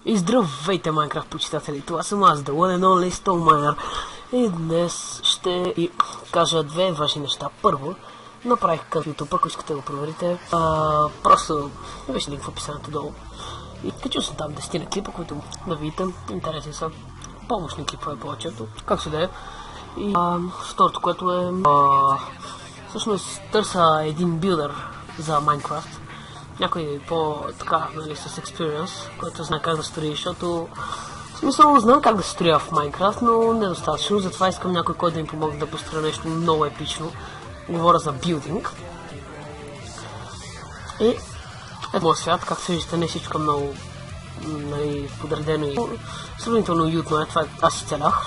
И здравейте, Майнкрафт почитатели! Това съм аз, The One and Only Stoneminer. И днес ще ви кажа две важни неща. Първо, направих към YouTube, ако искате да го проверите. Просто вижте линк в описанието долу. И качил съм там 10 клипа, които да видите. Интересни са. Помощни клипове повечето, как се да е. И второто, което е... всъщност търся един билдър за Майнкрафт. Някой по-така, нали, с experience, който знае как да строи, защото в смисъл знам как да се строя в Майнкрафт, но недостатъчно, затова искам някой, който да ми помогне да построя нещо много епично. Говоря за билдинг. И ето моят свят, както се виждате, не всичко много, нали, подредено и сравнително уютно е, това аз си целях.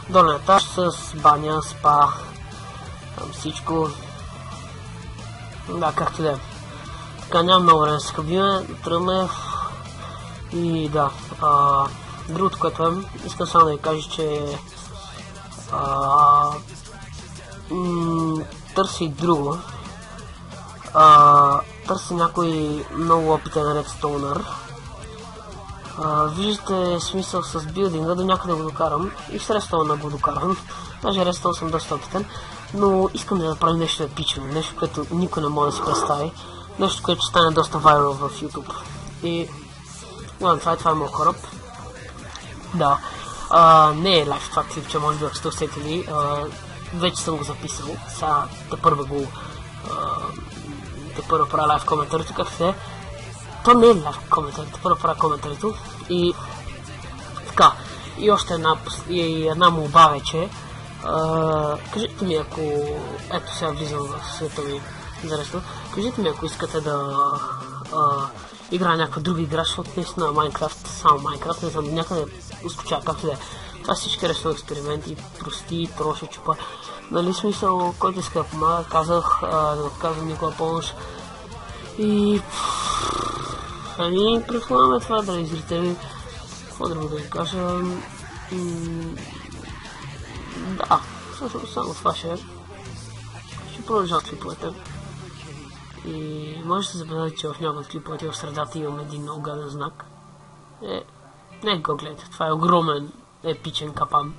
Долен етаж с баня, спа, там всичко. Да, както да е. Така, нямам много време да се хабиме, тръгваме. И да, другото, което е, искам само да ви кажа, че търси и друго. Търси някой много опитен редстоунър. Виждате смисъл с билдинга, до някъде го докарам и с редстоуна го докарам. Даже редстоун съм доста опитен. Но искам да направим нещо епично, нещо, което никой не може да си представи, нещо, което ще стане доста вайрал в YouTube. И това е моят кораб. Да, не е лайф това клипче, може би ако сте усетили, вече съм го записал, сега тепърва правя лайф коментарито, как се е. То не е лайф коментарито, тепърва правя коментарито и така, и още една молба вече. Кажете ми, ако... Ето сега влизам в света ми за реsto. Кажете ми, ако искате да играя някаква друга игра, защото наистина Майнкрафт, само Майнкрафт, не знам, някъде ускочава, както да е. Това всички реsto експерименти, прости, троши, чупа. Нали смисъл, който иска да помага, казах, да отказвам никога помощ. И... предполагаме това, драги зрители. Какво друго да ви кажа? Да, всъщност само това ще е. Ще продължавам клиповете. И може да се забележите, че в някои от клиповете в средата имам един много гаден знак. Не го гледайте, това е огромен епичен капан.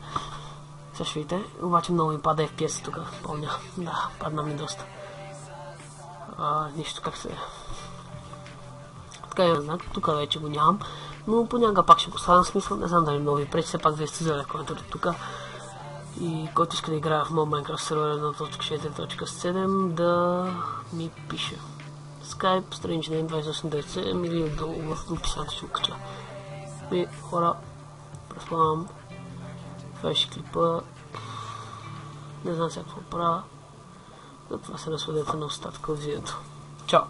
Също видите, обаче много ми пада FPS тук, помня. Да, падна ми доста. Нищо как се е. Така имам знак, тук вече го нямам. Но понякога пак ще поставям смисъл, не знам дали много ви пречи, все пак вие сте взели коментарите тук. И който иска да играе в моят Minecraft сервер 1.6.7 да ми пише. Skype, Strange Name 2897 или долу в описанието ще го кача. И хора, предполагам, това ще клипа. Не знам сега какво правя. Затова се насладете на остатъка от видеото. Чао!